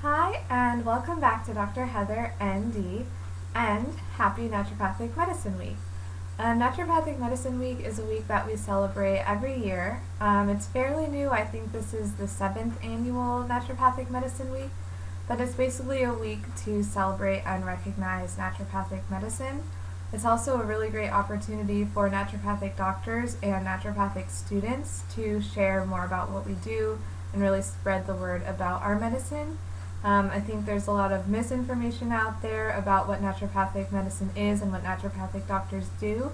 Hi, and welcome back to Dr. Heather, ND, and Happy Naturopathic Medicine Week. Naturopathic Medicine Week is a week that we celebrate every year. It's fairly new. I think this is the 7th annual Naturopathic Medicine Week, but it's basically a week to celebrate and recognize naturopathic medicine. It's also a really great opportunity for naturopathic doctors and naturopathic students to share more about what we do and really spread the word about our medicine. I think there's a lot of misinformation out there about what naturopathic medicine is and what naturopathic doctors do.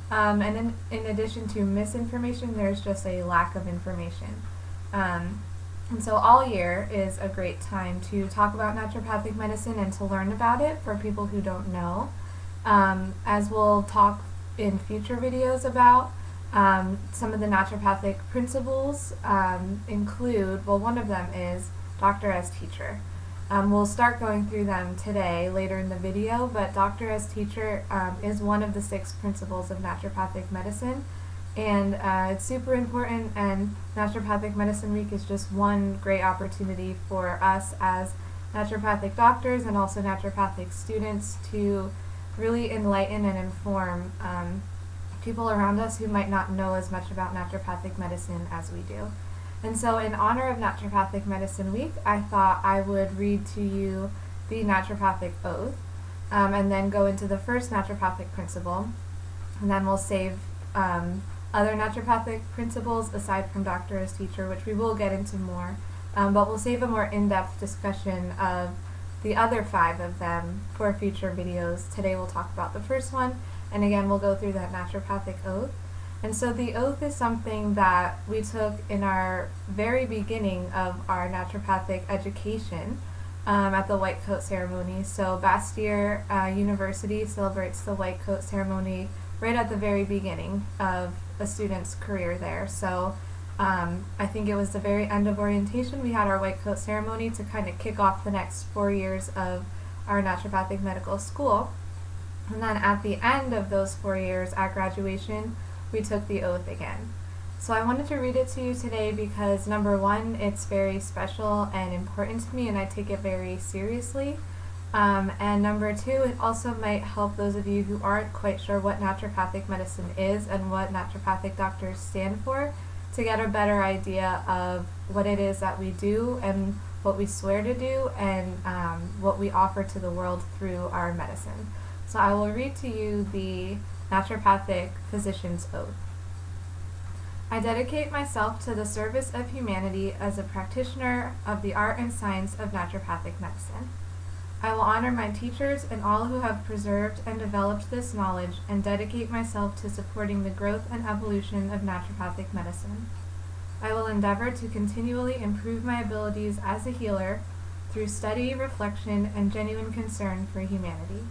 And in addition to misinformation, there's just a lack of information. And so all year is a great time to talk about naturopathic medicine and to learn about it for people who don't know. As we'll talk in future videos about, some of the naturopathic principles include, one of them is doctor as teacher. We'll start going through them today, later in the video, but doctor as teacher is one of the 6 principles of naturopathic medicine, and it's super important, and Naturopathic Medicine Week is just one great opportunity for us as naturopathic doctors and also naturopathic students to really enlighten and inform people around us who might not know as much about naturopathic medicine as we do. And so in honor of Naturopathic Medicine Week, I thought I would read to you the Naturopathic Oath, and then go into the first naturopathic principle, and then we'll save other naturopathic principles aside from doctor as teacher, which we will get into more, but we'll save a more in-depth discussion of the other 5 of them for future videos. Today we'll talk about the first one, and again we'll go through that naturopathic oath. And so the oath is something that we took in our very beginning of our naturopathic education at the white coat ceremony. So Bastyr University celebrates the white coat ceremony right at the very beginning of a student's career there. So I think it was the very end of orientation. We had our white coat ceremony to kind of kick off the next 4 years of our naturopathic medical school. And then at the end of those 4 years at graduation, we took the oath again. So I wanted to read it to you today because number 1, it's very special and important to me and I take it very seriously. And number 2, it also might help those of you who aren't quite sure what naturopathic medicine is and what naturopathic doctors stand for to get a better idea of what it is that we do and what we swear to do and what we offer to the world through our medicine. So I will read to you the Naturopathic Physician's Oath. I dedicate myself to the service of humanity as a practitioner of the art and science of naturopathic medicine. I will honor my teachers and all who have preserved and developed this knowledge and dedicate myself to supporting the growth and evolution of naturopathic medicine. I will endeavor to continually improve my abilities as a healer through study, reflection, and genuine concern for humanity.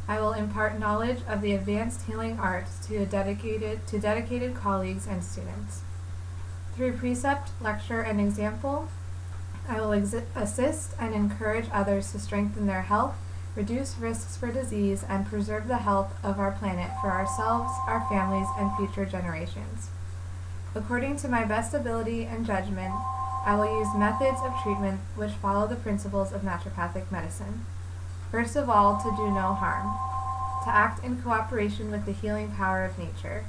I will impart knowledge of the advanced healing arts to dedicated colleagues and students. Through precept, lecture, and example, I will assist and encourage others to strengthen their health, reduce risks for disease, and preserve the health of our planet for ourselves, our families, and future generations. According to my best ability and judgment, I will use methods of treatment which follow the principles of naturopathic medicine. First of all, to do no harm, to act in cooperation with the healing power of nature,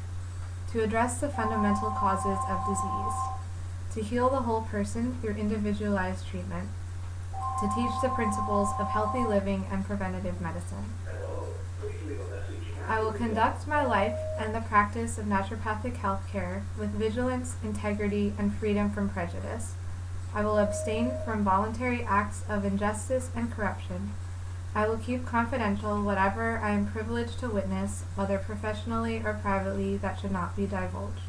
to address the fundamental causes of disease, to heal the whole person through individualized treatment, to teach the principles of healthy living and preventative medicine. I will conduct my life and the practice of naturopathic healthcare with vigilance, integrity, and freedom from prejudice. I will abstain from voluntary acts of injustice and corruption. I will keep confidential whatever I am privileged to witness, whether professionally or privately, that should not be divulged.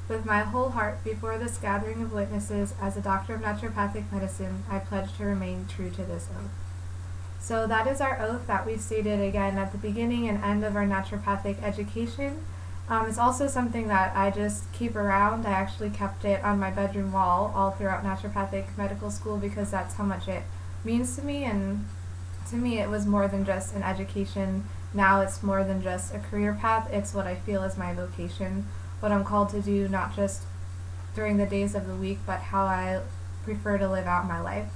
With my whole heart before this gathering of witnesses as a doctor of naturopathic medicine, I pledge to remain true to this oath. So that is our oath that we stated again at the beginning and end of our naturopathic education. It's also something that I just keep around. I actually kept it on my bedroom wall all throughout naturopathic medical school because that's how much it means to me, and to me it was more than just an education. Now it's more than just a career path. It's what I feel is my vocation, what I'm called to do, not just during the days of the week, but how I prefer to live out my life.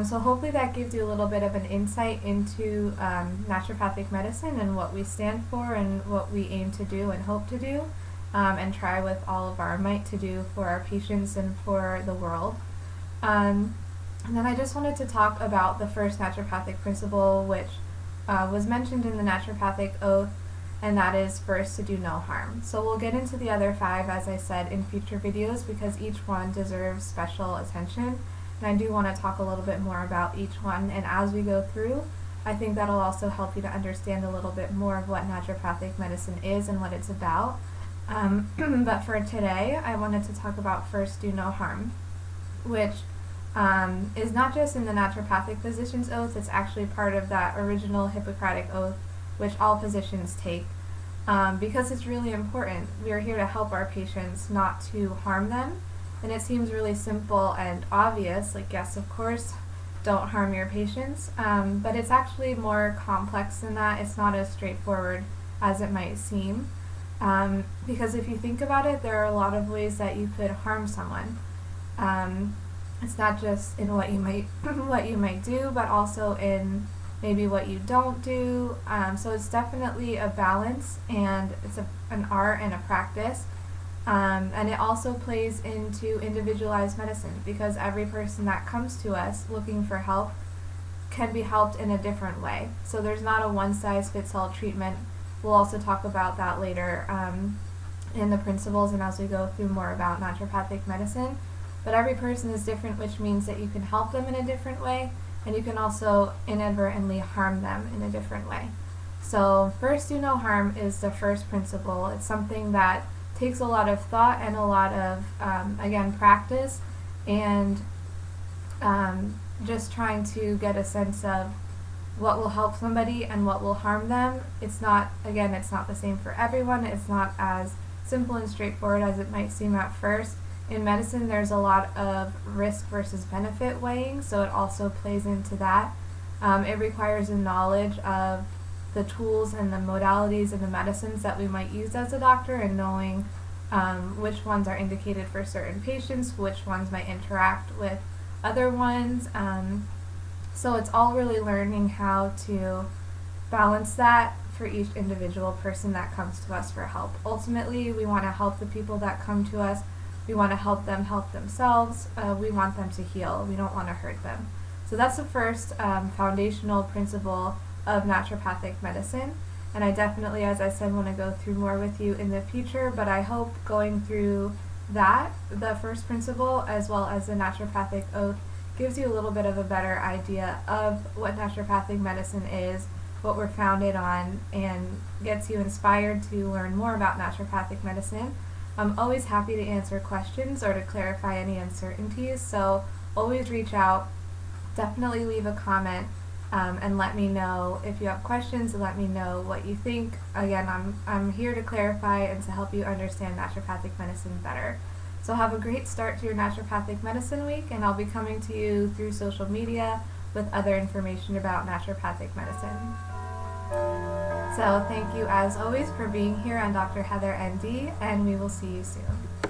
So hopefully that gives you a little bit of an insight into naturopathic medicine and what we stand for and what we aim to do and hope to do, and try with all of our might to do for our patients and for the world. And then I just wanted to talk about the first naturopathic principle, which was mentioned in the Naturopathic Oath, and that is first to do no harm. So we'll get into the other 5, as I said, in future videos because each one deserves special attention. And I do want to talk a little bit more about each one, and as we go through, I think that'll also help you to understand a little bit more of what naturopathic medicine is and what it's about. But for today, I wanted to talk about first do no harm, which is not just in the Naturopathic Physician's Oath, it's actually part of that original Hippocratic Oath, which all physicians take, because it's really important. We are here to help our patients, not to harm them. And it seems really simple and obvious, like yes, of course, don't harm your patients, but it's actually more complex than that. It's not as straightforward as it might seem, because if you think about it, there are a lot of ways that you could harm someone. It's not just in what you might do, but also in maybe what you don't do. So it's definitely a balance, and it's an art and a practice. And it also plays into individualized medicine because every person that comes to us looking for help can be helped in a different way. So there's not a one-size-fits-all treatment. We'll also talk about that later in the principles and as we go through more about naturopathic medicine. But every person is different, which means that you can help them in a different way, and you can also inadvertently harm them in a different way. So first do no harm is the first principle. It's something that takes a lot of thought and a lot of, again, practice, and just trying to get a sense of what will help somebody and what will harm them. It's not the same for everyone. It's not as simple and straightforward as it might seem at first. In medicine, there's a lot of risk versus benefit weighing, so it also plays into that. It requires a knowledge of the tools and the modalities and the medicines that we might use as a doctor, and knowing which ones are indicated for certain patients, which ones might interact with other ones. So it's all really learning how to balance that for each individual person that comes to us for help. Ultimately, we want to help the people that come to us. We want to help them help themselves. We want them to heal. We don't want to hurt them. So that's the first foundational principle of naturopathic medicine, and I definitely, as I said, want to go through more with you in the future, but I hope going through that, the first principle, as well as the Naturopathic Oath, gives you a little bit of a better idea of what naturopathic medicine is, what we're founded on, and gets you inspired to learn more about naturopathic medicine. I'm always happy to answer questions or to clarify any uncertainties, so always reach out, definitely leave a comment, and let me know if you have questions, and let me know what you think. Again, I'm here to clarify and to help you understand naturopathic medicine better. So have a great start to your Naturopathic Medicine Week, and I'll be coming to you through social media with other information about naturopathic medicine. So thank you as always for being here on Dr. Heather ND, and we will see you soon.